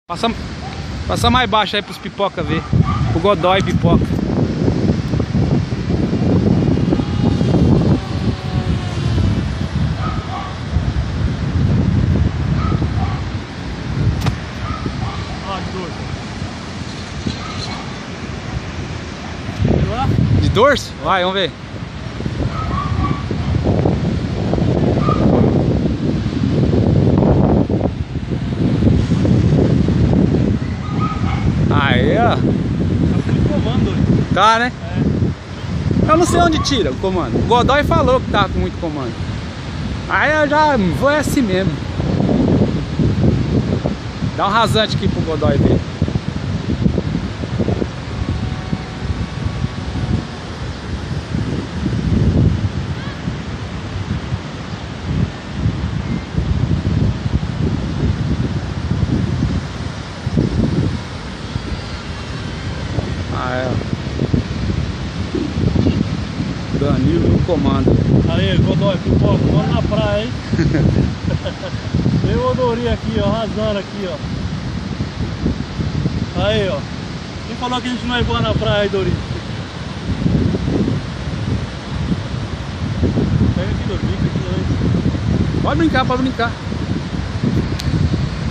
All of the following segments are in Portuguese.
Passa mais baixo aí pros pipoca ver. O Godoy pipoca. De dorso? Vai, vamos ver. Aí, ó. Tá, né? É. Eu não sei onde tira o comando. O Godoy falou que tava com muito comando. Aí eu já vou assim mesmo. Dá um rasante aqui pro Godoy ver. Ah, é. Danilo no comando. Aí, Godoy, pipoca, bora na praia, hein? Tem o Odorinho aqui, ó, arrasando aqui, ó. Aí, ó. Quem falou que a gente não é igual na praia, aí, Dorinho? Pega aqui, Dorinho, aqui, Pode brincar, pode brincar.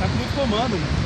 tá com muito comando, mano.